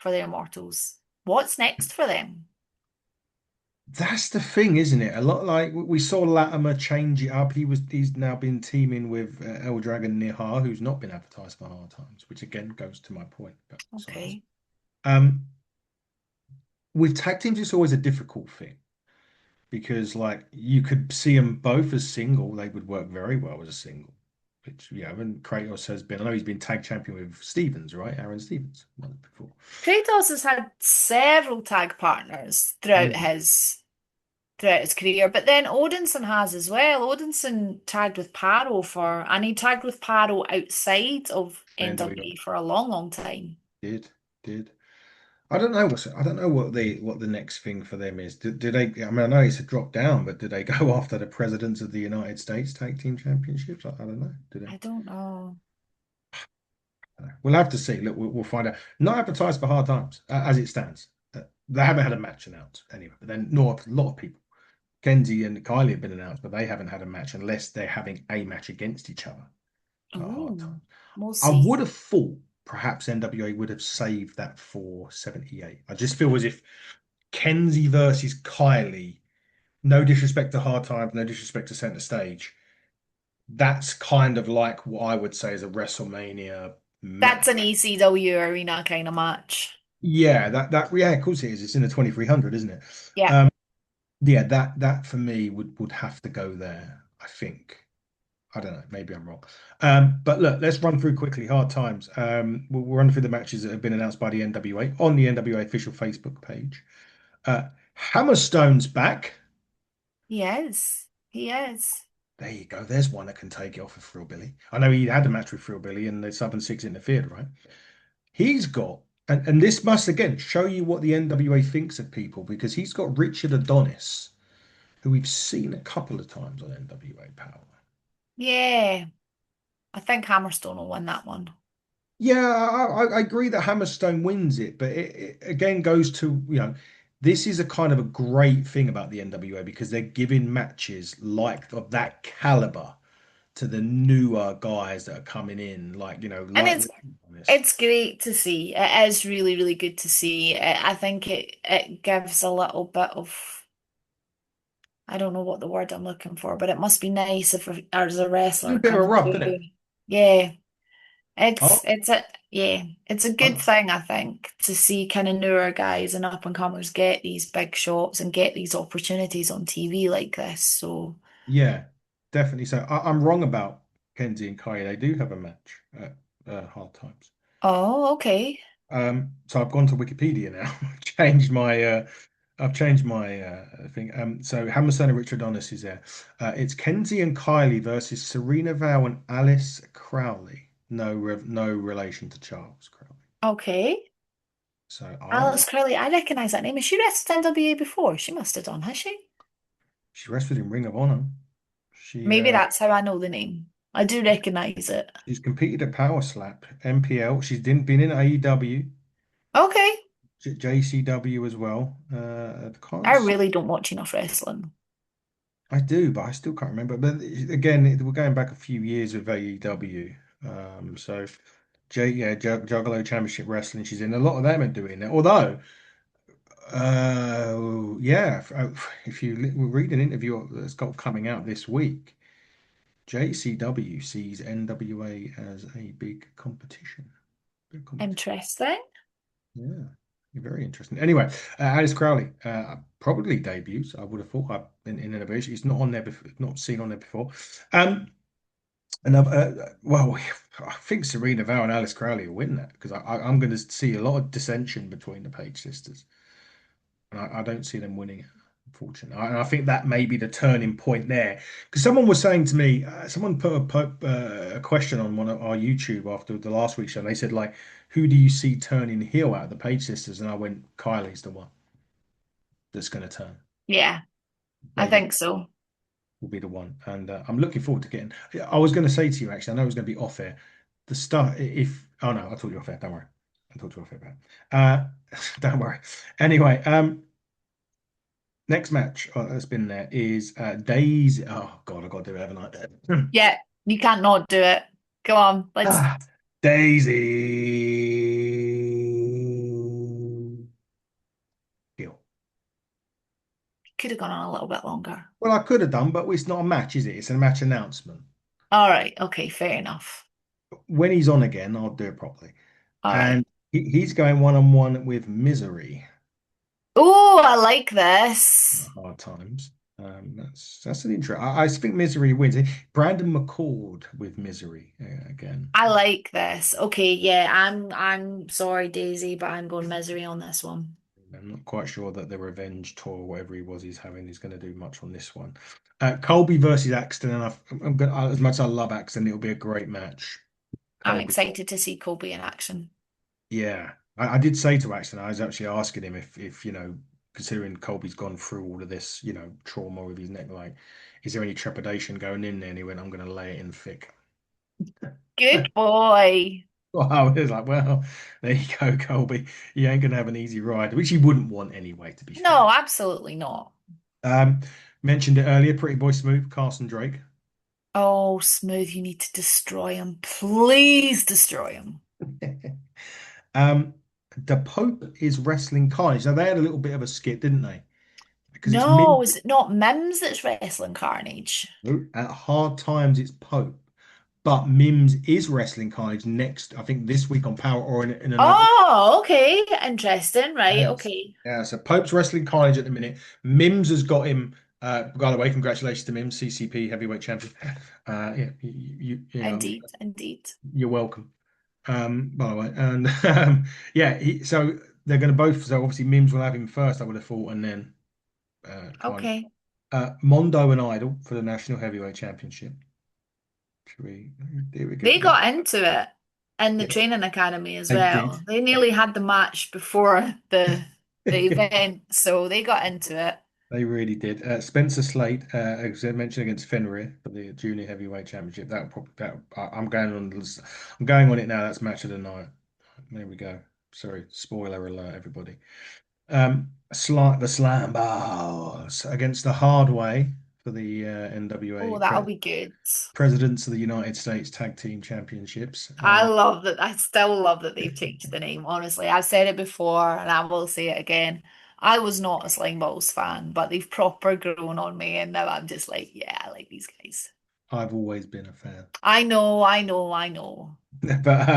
Speaker 2: the Immortals. What's next for them?
Speaker 1: That's the thing, isn't it? A lot like we saw Latimer change it up. He's now been teaming with El Dragon Nihar, who's not been advertised for hard times, which again goes to my point. But besides,
Speaker 2: Okay.
Speaker 1: um, with tag teams, it's always a difficult thing because like you could see them both as single, they would work very well as a single. Which and Kratos has been. I know he's been tag champion with Stevens, right? Aaron Stevens once before.
Speaker 2: Kratos has had several tag partners
Speaker 1: Mm.
Speaker 2: throughout his career, but then Odinson has as well. Odinson tagged with Paro and he tagged with Paro outside of
Speaker 1: NWO
Speaker 2: NWA for a long, long time.
Speaker 1: did did. I don't know what the next thing for them is. Do they? I mean, I know it's a drop down, but do they go after the presidents of the United States Tag Team Championships? I don't know. Do they?
Speaker 2: I don't know.
Speaker 1: I don't know. We'll have to see. Look, we'll find out. Not advertised for hard times as it stands. They haven't had a match announced anyway. But then, nor a lot of people. Kenzie and Kylie have been announced, but they haven't had a match unless they're having a match against each other at hard
Speaker 2: Oh,
Speaker 1: times.
Speaker 2: we'll
Speaker 1: I
Speaker 2: see.
Speaker 1: would have thought perhaps NWA would have saved that for 78. I just feel as if Kenzie versus Kylie, no disrespect to Hard Times, no disrespect to Center Stage, that's kind of like what I would say is a WrestleMania
Speaker 2: That's
Speaker 1: match.
Speaker 2: an ECW arena kind of match.
Speaker 1: Yeah, yeah, of course it is. It's in the 2300, isn't it?
Speaker 2: Yeah.
Speaker 1: Yeah, that for me would have to go there, I think. I don't know, maybe I'm wrong. But look, let's run through quickly hard times. We'll run through the matches that have been announced by the NWA on the NWA official Facebook page. Hammerstone's back.
Speaker 2: He is. He is.
Speaker 1: There you go. There's one that can take it off of Thrill Billy. I know he had a match with Thrill Billy and the Southern Six interfered, right? He's got, and this must again show you what the NWA thinks of people because he's got Richard Adonis, who we've seen a couple of times on NWA Power.
Speaker 2: Yeah. I think Hammerstone will win that one.
Speaker 1: Yeah, I agree that Hammerstone wins it, but it again goes to, this is a kind of a great thing about the NWA because they're giving matches like of that caliber to the newer guys that are coming in, like,
Speaker 2: And
Speaker 1: like
Speaker 2: it's
Speaker 1: this.
Speaker 2: it's great to see. It is really, really good to see. I think it gives a little bit of I don't know what the word I'm looking for, but it must be nice if as a
Speaker 1: It's a
Speaker 2: wrestler
Speaker 1: bit of a
Speaker 2: coming
Speaker 1: rub, isn't
Speaker 2: through.
Speaker 1: it?
Speaker 2: Yeah.
Speaker 1: Oh,
Speaker 2: It's a good
Speaker 1: oh,
Speaker 2: thing, I think, to see kind of newer guys and up and comers get these big shots and get these opportunities on TV like this. So,
Speaker 1: yeah, definitely. So I'm wrong about Kenzie and Kai. They do have a match at Hard Times.
Speaker 2: oh, okay.
Speaker 1: So I've gone to Wikipedia now. I've changed my thing. So Hammerstone and Richard Adonis is there. It's Kenzie and Kylie versus Serena Vow and Alice Crowley. No relation to Charles Crowley.
Speaker 2: Okay.
Speaker 1: So
Speaker 2: Alice Curley, I recognise that name. Has she wrestled NWA before? She must have done, has she?
Speaker 1: she wrestled in Ring of Honor. She
Speaker 2: Maybe that's how I know the name. I do recognise it.
Speaker 1: she's competed at Power Slap, MPL. She's didn't been in AEW,
Speaker 2: Okay.
Speaker 1: JCW as well.
Speaker 2: I really don't watch enough wrestling.
Speaker 1: I do, but I still can't remember. But again, we're going back a few years with AEW. So Juggalo Championship Wrestling, she's in. A lot of them are doing it. Although, yeah, if you read an interview that's got coming out this week, JCW sees NWA as a big competition. Big competition.
Speaker 2: Interesting.
Speaker 1: Yeah, very interesting. Anyway, Alice Crowley probably debuts. I would have thought in innovation. He's not on there before, not seen on there before. Um, and well, I think Serena Vow and Alice Crowley will win that because I'm going to see a lot of dissension between the Page sisters, and I don't see them winning it. Unfortunately, and I think that may be the turning point there. Because someone was saying to me, someone put a question on one of our YouTube after the last week's show, and they said like, "Who do you see turning heel out of the Page sisters?" And I went, "Kylie's the one that's going to turn.
Speaker 2: Yeah, I
Speaker 1: Bailey
Speaker 2: think so.
Speaker 1: will be the one." And I'm looking forward to getting. I was going to say to you actually, I know it was going to be off air. The stuff, if oh no, I'll talk to you off air. Don't worry, I'll talk to you off air about. Don't worry. Anyway, next match that's been there is Days. Oh God, I got to do it, haven't I?
Speaker 2: Yeah, you can't not do it. Go on, let's.
Speaker 1: Ah, Daisy. Heel.
Speaker 2: Could have gone on a little bit longer.
Speaker 1: Well, I could have done, but it's not a match, is it? It's a match announcement.
Speaker 2: All right, okay, fair enough.
Speaker 1: When he's on again, I'll do it properly.
Speaker 2: All right.
Speaker 1: And he's going one on one with Misery.
Speaker 2: Oh, I like this.
Speaker 1: Hard times. That's an intro. I think Misery wins. Brandon McCord with Misery again.
Speaker 2: I like this. Okay, yeah, I'm sorry, Daisy, but I'm going misery on this one.
Speaker 1: I'm not quite sure that the revenge tour, whatever he was he's having, is going to do much on this one. Colby versus Axton, and I'm going as much as I love Axton, it'll be a great match.
Speaker 2: I'm
Speaker 1: Colby,
Speaker 2: excited to see Colby in action.
Speaker 1: yeah, I did say to Axton, I was actually asking him if considering Colby's gone through all of this, trauma with his neck, like, is there any trepidation going in there? And he went, I'm going to lay it in thick.
Speaker 2: Good boy.
Speaker 1: Well, I was like, well, there you go, Colby. You ain't going to have an easy ride, which you wouldn't want anyway, to be
Speaker 2: No,
Speaker 1: fair.
Speaker 2: absolutely not.
Speaker 1: Um, Mentioned it earlier, Pretty Boy Smooth, Carson Drake.
Speaker 2: Oh, Smooth, you need to destroy him. Please destroy him.
Speaker 1: Um, the Pope is wrestling Carnage. Now they had a little bit of a skit, didn't they? Because it's
Speaker 2: No,
Speaker 1: Mims.
Speaker 2: is it not Mims that's wrestling Carnage?
Speaker 1: At hard times, it's Pope. But Mims is wrestling Carnage next, I think this week on Power or in another.
Speaker 2: Oh, okay. Interesting. Right.
Speaker 1: Yes.
Speaker 2: Okay.
Speaker 1: Yeah, so Pope's wrestling Carnage at the minute. Mims has got him. By the way, congratulations to Mims, CCP heavyweight champion. Yeah, you know,
Speaker 2: Indeed. Indeed.
Speaker 1: you're welcome. By the way, and yeah, so they're going to both. So obviously, Mims will have him first, I would have thought, and then Carnage.
Speaker 2: Okay.
Speaker 1: Mondo and Idol for the National Heavyweight Championship. Should we? There we go.
Speaker 2: They got into it in the
Speaker 1: Yeah,
Speaker 2: training academy as
Speaker 1: they did.
Speaker 2: well. They nearly had the match before the event, so they got into it.
Speaker 1: They really did. Spencer Slate, as I mentioned, against Fenrir for the Junior Heavyweight Championship. That probably I'm going on. I'm going on it now. That's match of the night. There we go. Sorry, spoiler alert, everybody. The Slam Bars against the Hard Way for the
Speaker 2: Oh,
Speaker 1: NWA
Speaker 2: that'll be good.
Speaker 1: Presidents of the United States Tag Team Championships.
Speaker 2: I love that. I still love that they've changed the name. Honestly, I've said it before and I will say it again. I was not a Slime Balls fan, but they've proper grown on me, and now I'm just like, yeah, I like these guys.
Speaker 1: I've always been a fan,
Speaker 2: I know, I know, I know.
Speaker 1: but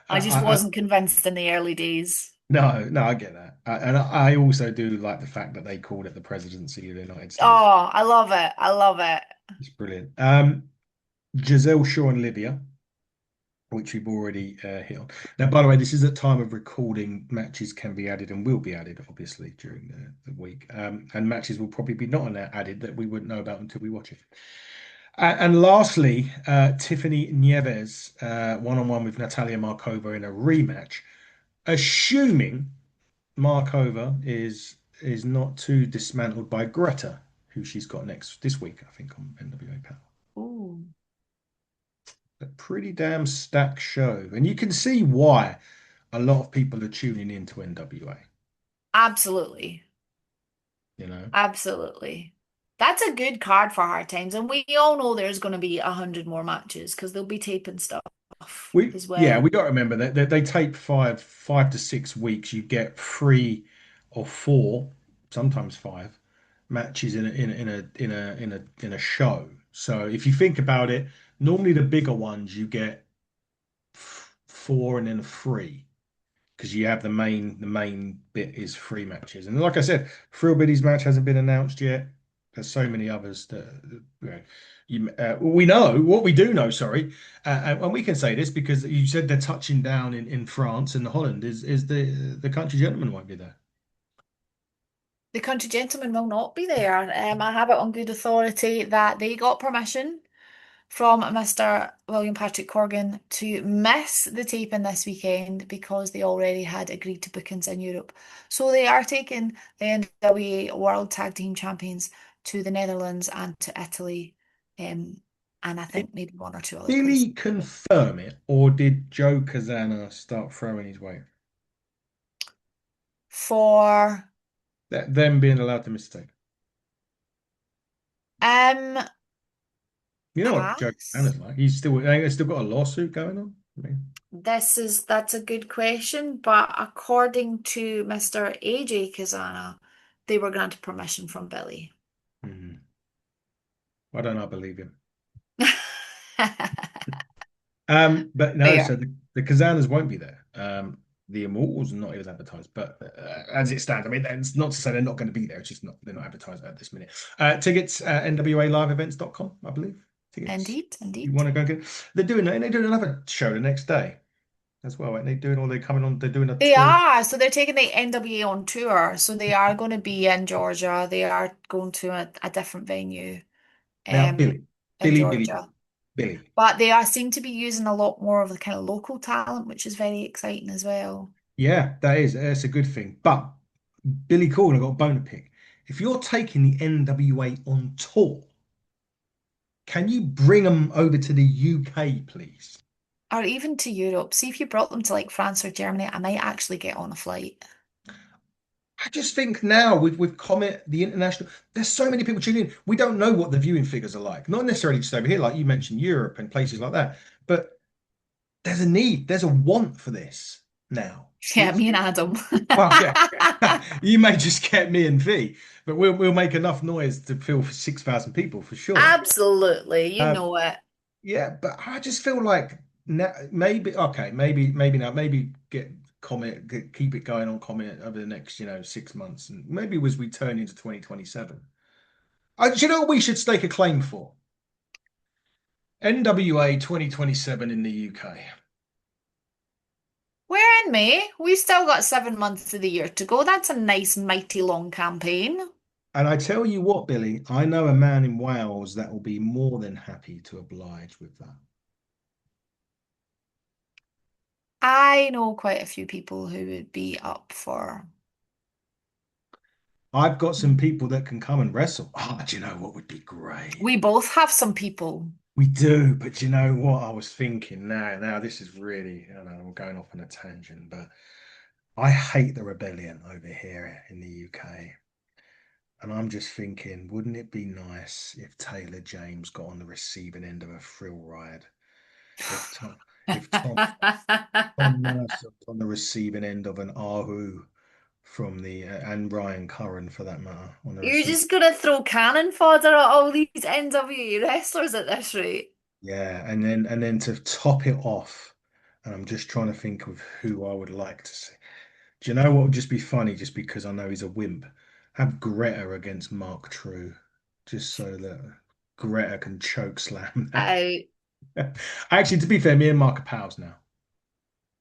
Speaker 2: I just
Speaker 1: I
Speaker 2: wasn't convinced in the early days.
Speaker 1: no, I get that, and I also do like the fact that they called it the presidency of the United States.
Speaker 2: Oh, I love it. I love it.
Speaker 1: It's brilliant. Giselle Shaw and Livia, which we've already hit on. Now, by the way, this is at time of recording. Matches can be added and will be added, obviously, during the week. And matches will probably be not added that we wouldn't know about until we watch it. And lastly, Tiffany Nieves, one-on-one with Natalia Markova in a rematch, assuming Markova is not too dismantled by Greta, who she's got next this week, I think, on NWA Power.
Speaker 2: Ooh,
Speaker 1: A pretty damn stacked show. And you can see why a lot of people are tuning into NWA,
Speaker 2: absolutely.
Speaker 1: you know.
Speaker 2: Absolutely. That's a good card for hard times. And we all know there's going to be 100 more matches because they'll be taping stuff as
Speaker 1: We
Speaker 2: well.
Speaker 1: got to remember that they take 5 to 6 weeks. You get 3 or 4, sometimes 5 matches in a show. So if you think about it, normally the bigger ones you get 4 and then 3. Because you have the main bit is 3 matches. And like I said, Thrill Biddy's match hasn't been announced yet. There's so many others that we know what we do know, sorry. And we can say this because you said they're touching down in France and Holland. Is the country gentleman won't be there.
Speaker 2: The country gentleman will not be there. I have it on good authority that they got permission from Mr. William Patrick Corgan to miss the taping this weekend because they already had agreed to bookings in Europe. So they are taking the NWA World Tag Team Champions to the Netherlands and to Italy, and I
Speaker 1: Did
Speaker 2: think maybe one or two other places.
Speaker 1: Billy confirm it, or did Joe Kazana start throwing his weight?
Speaker 2: For
Speaker 1: That them being allowed to mistake.
Speaker 2: um
Speaker 1: You know what Joe
Speaker 2: pass.
Speaker 1: Kazana's like. He's still got a lawsuit going on. I mean,
Speaker 2: That's a good question, but according to Mr. AJ Kazana, they were granted permission from Billy.
Speaker 1: hmm, why don't I believe him? But no,
Speaker 2: Fair.
Speaker 1: so the Kazanas won't be there. The Immortals are not even advertised, but as it stands, I mean, that's not to say they're not going to be there. It's just not they're not advertised at this minute. Tickets NWALiveEvents.com, I believe. Tickets.
Speaker 2: Indeed,
Speaker 1: You
Speaker 2: indeed.
Speaker 1: want to go get? They're doing another show the next day as well. Aren't they doing all they coming on? They're doing a
Speaker 2: They
Speaker 1: tour.
Speaker 2: are. So they're taking the NWA on tour. So they are going to be in Georgia. They are going to a different venue
Speaker 1: Now,
Speaker 2: um in
Speaker 1: Billy,
Speaker 2: Georgia.
Speaker 1: Billy.
Speaker 2: But they are seem to be using a lot more of the kind of local talent, which is very exciting as well.
Speaker 1: Yeah, that's a good thing. But Billy Corgan, I've got a bone to pick. If you're taking the NWA on tour, can you bring them over to the UK, please?
Speaker 2: Or even to Europe. See if you brought them to like France or Germany, I might actually get on a flight.
Speaker 1: I just think now with Comet, the international, there's so many people tuning in. We don't know what the viewing figures are like. Not necessarily just over here, like you mentioned, Europe and places like that. But there's a need, there's a want for this. now.
Speaker 2: Yeah, me and Adam.
Speaker 1: Well, yeah, you may just get me and V, but we'll make enough noise to fill for 6,000 people for sure.
Speaker 2: Absolutely, you
Speaker 1: Uh,
Speaker 2: know it.
Speaker 1: yeah, but I just feel like now, maybe okay, maybe now, maybe get Comet, keep it going on Comet over the next 6 months, and maybe as we turn into 2027. Do you know what we should stake a claim for? NWA 2027 in the UK.
Speaker 2: We're in May. We've still got 7 months of the year to go. That's a nice, mighty long campaign.
Speaker 1: And I tell you what, Billy, I know a man in Wales that will be more than happy to oblige with that.
Speaker 2: I know quite a few people who would be up for.
Speaker 1: I've got some people that can come and wrestle. Oh, do you know what would be great?
Speaker 2: We both have some people.
Speaker 1: We do, but you know what I was thinking now this is really, I'm going off on a tangent, but I hate the rebellion over here in the UK. And I'm just thinking, wouldn't it be nice if Taylor James got on the receiving end of a thrill ride? If Tom, if Tom Mercer was on the receiving end of an Ahu from the and Ryan Curran for that matter on the
Speaker 2: You're
Speaker 1: receiving.
Speaker 2: just gonna throw cannon fodder at all these NWA wrestlers at this rate.
Speaker 1: Yeah, and then to top it off, and I'm just trying to think of who I would like to see. Do you know what would just be funny, just because I know he's a wimp? Have Greta against Mark True, just so that Greta can choke slam
Speaker 2: I,
Speaker 1: that. Actually, to be fair, me and Mark are pals now.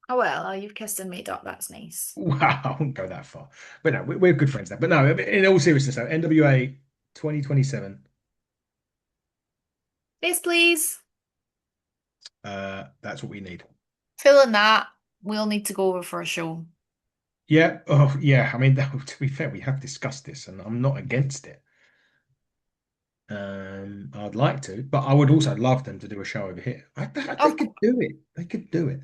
Speaker 2: oh well, you've kissed and made up. That's nice.
Speaker 1: Wow, I wouldn't go that far. But no, we're good friends now. But no, in all seriousness, though, NWA 2027,
Speaker 2: Yes, please.
Speaker 1: that's what we need.
Speaker 2: Feeling that, we'll need to go over for a show.
Speaker 1: Yeah, oh yeah. I mean, to be fair, we have discussed this, and I'm not against it. I'd like to, but I would also love them to do a show over here. They
Speaker 2: Of
Speaker 1: could
Speaker 2: course.
Speaker 1: do it. They could do it.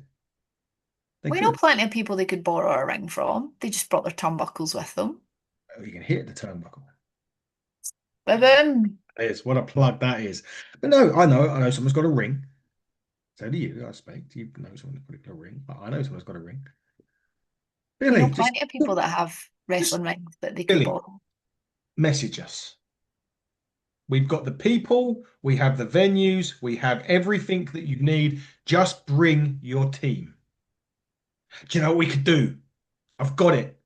Speaker 1: They
Speaker 2: We know
Speaker 1: could.
Speaker 2: plenty of people they could borrow a ring from. They just brought their turnbuckles with them.
Speaker 1: Oh, you can hit the turnbuckle.
Speaker 2: Boom.
Speaker 1: Is what a plug that is. But no, I know someone's got a ring. So do you, I expect. You know someone's got a ring. I know someone's got a ring.
Speaker 2: We know
Speaker 1: Billy,
Speaker 2: plenty of people that have
Speaker 1: just
Speaker 2: wrestling rings that they could
Speaker 1: Billy,
Speaker 2: borrow.
Speaker 1: message us. We've got the people, we have the venues, we have everything that you need. Just bring your team. Do you know what we could do? I've got it.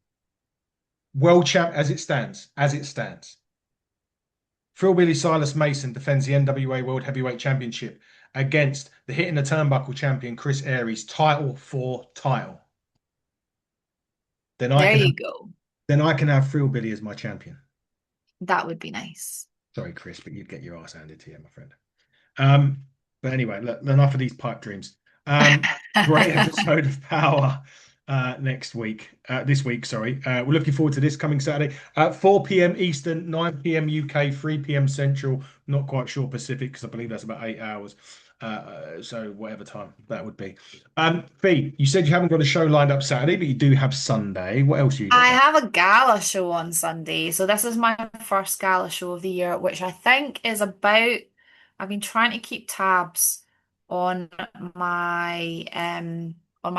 Speaker 1: World champ as it stands, as it stands. Phil Billy Silas Mason defends the NWA World Heavyweight Championship against the Hit in the Turnbuckle champion Chris Aries, title for title. Then I
Speaker 2: There
Speaker 1: can
Speaker 2: you
Speaker 1: have,
Speaker 2: go.
Speaker 1: then I can have Phil Billy as my champion.
Speaker 2: That would be nice.
Speaker 1: Sorry, Chris, but you'd get your ass handed to you, my friend. Um, but anyway, look, enough of these pipe dreams. Great episode of Power next week. This week, sorry. We're looking forward to this coming Saturday at 4 p.m. Eastern, 9 p.m. UK, 3 p.m. Central. Not quite sure Pacific because I believe that's about 8 hours. So whatever time that would be. Fee, you said you haven't got a show lined up Saturday, but you do have Sunday. What else you got
Speaker 2: I
Speaker 1: there?
Speaker 2: have a gala show on Sunday. So this is my first gala show of the year, which I think is about, I've been trying to keep tabs on my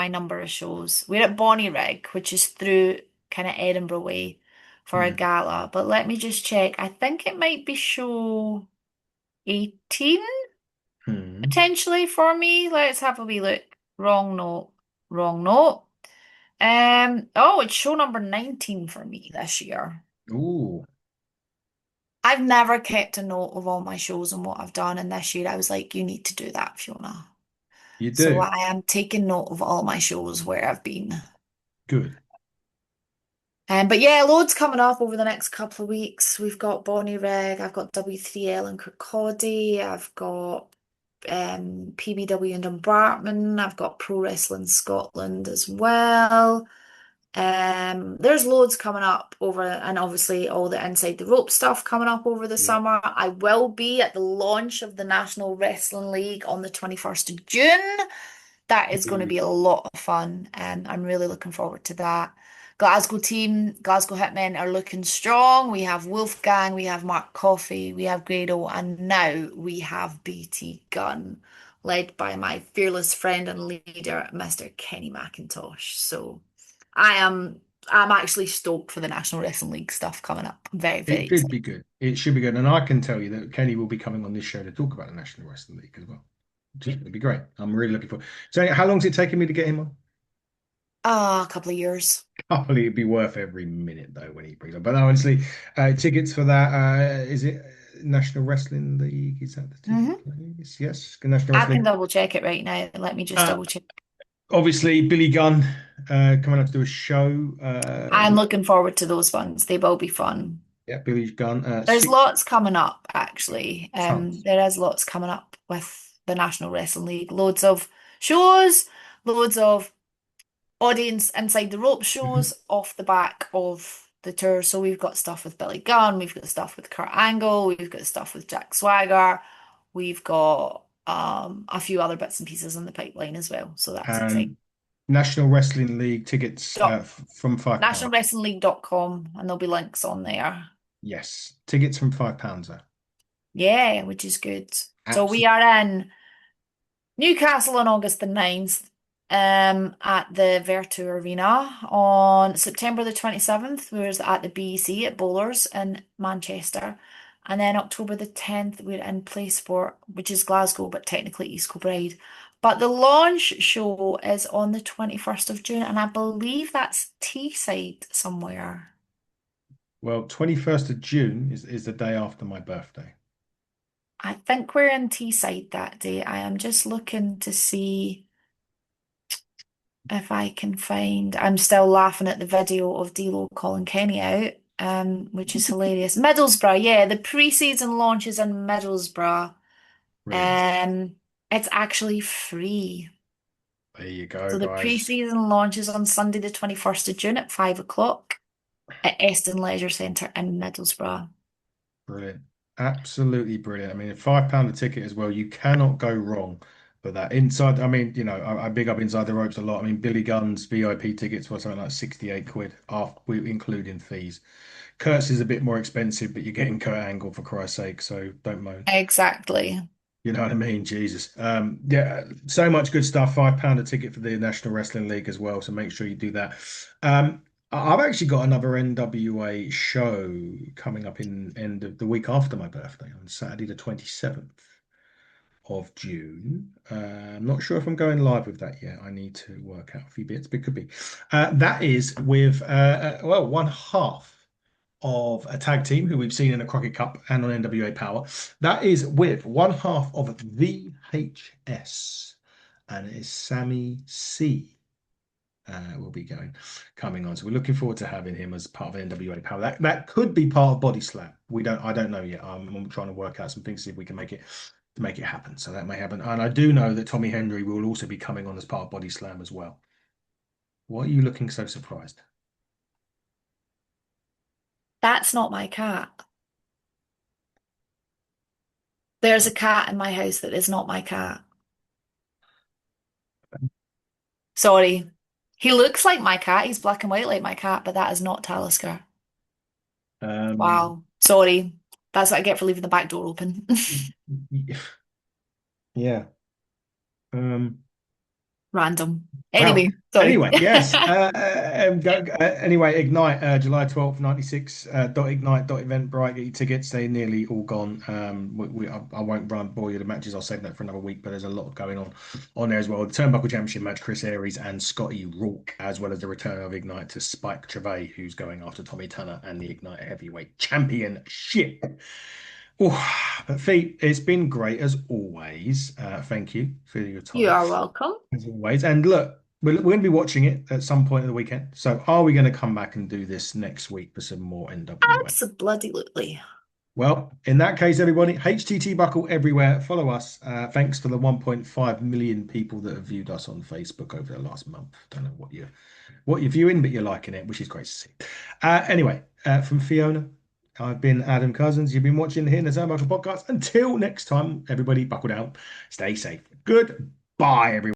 Speaker 2: number of shows. We're at Bonnie Rig, which is through kind of Edinburgh way for a
Speaker 1: Hmm.
Speaker 2: gala. But let me just check. I think it might be show 18
Speaker 1: Hmm.
Speaker 2: potentially for me. Let's have a wee look. Wrong note. Wrong note. Oh, it's show number 19 for me this year.
Speaker 1: Ooh,
Speaker 2: I've never kept a note of all my shows and what I've done, and this year I was like, you need to do that, Fiona.
Speaker 1: you
Speaker 2: So
Speaker 1: do.
Speaker 2: I am taking note of all my shows where I've been.
Speaker 1: Good.
Speaker 2: But yeah, loads coming up over the next couple of weeks. We've got Bonnie Reg, I've got W3L in Kirkcaldy, I've got PBW in Dumbarton, I've got Pro Wrestling Scotland as well. There's loads coming up over, and obviously all the Inside the Rope stuff coming up over the
Speaker 1: Yeah.
Speaker 2: summer. I will be at the launch of the National Wrestling League on the 21st of June. That is going to be a lot of fun, and I'm really looking forward to that. Glasgow team, Glasgow Hitmen are looking strong. We have Wolfgang, we have Mark Coffey, we have Grado, and now we have BT Gunn. led by my fearless friend and leader, Mr. Kenny McIntosh. So I'm actually stoked for the National Wrestling League stuff coming up. I'm very, very
Speaker 1: It should be
Speaker 2: excited.
Speaker 1: good. It should be good. And I can tell you that Kenny will be coming on this show to talk about the National Wrestling League as well. Just it'll be great. I'm really looking forward. So how long's it taking me to get him on?
Speaker 2: Ah, a couple of years.
Speaker 1: Probably it'd be worth every minute though when he brings up. But no, honestly, tickets for that, is it National Wrestling League? Is that the ticket
Speaker 2: Hmm.
Speaker 1: place? Yes, National
Speaker 2: I can
Speaker 1: Wrestling.
Speaker 2: double check it right now. Let me just
Speaker 1: Uh,
Speaker 2: double check.
Speaker 1: Obviously, Billy Gunn coming up to do a show.
Speaker 2: I'm looking forward to those ones. They will be fun.
Speaker 1: Yeah, Billy Gunn.
Speaker 2: There's
Speaker 1: Six
Speaker 2: lots coming up, actually.
Speaker 1: tons.
Speaker 2: There is lots coming up with the National Wrestling League. Loads of shows, loads of audience inside the rope shows
Speaker 1: Mhm.
Speaker 2: off the back of the tour. So we've got stuff with Billy Gunn, we've got stuff with Kurt Angle, we've got stuff with Jack Swagger, we've got a few other bits and pieces in the pipeline as well. So that's exciting.
Speaker 1: And National Wrestling League tickets
Speaker 2: Dot
Speaker 1: from £5.
Speaker 2: nationalwrestlingleague.com and there'll be links on there.
Speaker 1: Yes, tickets from £5 though.
Speaker 2: Yeah, which is good. So we
Speaker 1: Absolutely
Speaker 2: are in Newcastle on August the 9th, at the Vertu Arena. On September the 27th, we was at the BEC at Bowlers in Manchester. And then October the 10th, we're in PlaySport, which is Glasgow, but technically East Kilbride. But the launch show is on the 21st of June, and I believe that's Teesside somewhere.
Speaker 1: well. 21st of June is the day after my birthday.
Speaker 2: I think we're in Teesside that day. I am just looking to see if I can find. I'm still laughing at the video of D'Lo calling Kenny out, which is hilarious. Middlesbrough, yeah, the pre-season launches in Middlesbrough.
Speaker 1: Brilliant.
Speaker 2: Um, it's actually free.
Speaker 1: There you go,
Speaker 2: So the
Speaker 1: guys.
Speaker 2: pre-season launches on Sunday, the 21st of June at 5 o'clock at Eston Leisure Centre in Middlesbrough.
Speaker 1: Brilliant. Absolutely brilliant. I mean, £5 a ticket as well. You cannot go wrong for that. Inside, I mean, I big up Inside the Ropes a lot. I mean, Billy Gunn's VIP tickets were something like 68 quid, after, including fees. Kurt's is a bit more expensive, but you're getting Kurt Angle for Christ's sake, so don't moan.
Speaker 2: Exactly.
Speaker 1: You know what I mean? Jesus. Yeah, so much good stuff. £5 a ticket for the National Wrestling League as well. So make sure you do that. I've actually got another NWA show coming up in end of the week after my birthday on Saturday, the 27th of June. I'm not sure if I'm going live with that yet. I need to work out a few bits, but it could be. That is with well, one half of a tag team who we've seen in the Crockett Cup and on NWA Power. That is with one half of VHS, and it is Sammy C. Will be coming on. So we're looking forward to having him as part of NWA Power. That could be part of Body Slam. I don't know yet. I'm trying to work out some things, see if we can make it to make it happen. So that may happen. And I do know that Tommy Henry will also be coming on as part of Body Slam as well. Why are you looking so surprised?
Speaker 2: That's not my cat. There's a cat in my house that is not my cat. Sorry. He looks like my cat. He's black and white like my cat, but that is not Talisker.
Speaker 1: Um,
Speaker 2: Wow. Sorry. That's what I get for leaving the back door open.
Speaker 1: yeah. Um,
Speaker 2: Random.
Speaker 1: Wow.
Speaker 2: Anyway, sorry.
Speaker 1: Anyway, yes. Anyway, Ignite, July 12th, 96. Ignite.eventbrite. Get your tickets. They're nearly all gone. I won't run bore you the matches. I'll save that for another week. But there's a lot going on there as well. The Turnbuckle Championship match: Chris Aries and Scotty Rourke, as well as the return of Ignite to Spike Trevay, who's going after Tommy Tanner and the Ignite Heavyweight Championship. Oh, but Feet, it's been great as always. Thank you for your
Speaker 2: You
Speaker 1: time
Speaker 2: are welcome.
Speaker 1: as always. And look, we're going to be watching it at some point of the weekend. So are we going to come back and do this next week for some more NWA?
Speaker 2: Absolutely.
Speaker 1: Well, in that case, everybody, HTT Buckle everywhere. Follow us. Thanks to the 1.5 million people that have viewed us on Facebook over the last month. Don't know what you're viewing, but you're liking it, which is great to see. Anyway, from Fiona, I've been Adam Cousins. You've been watching here in the Turnbuckle Podcast. Until next time, everybody, buckle down, stay safe. Goodbye, everyone.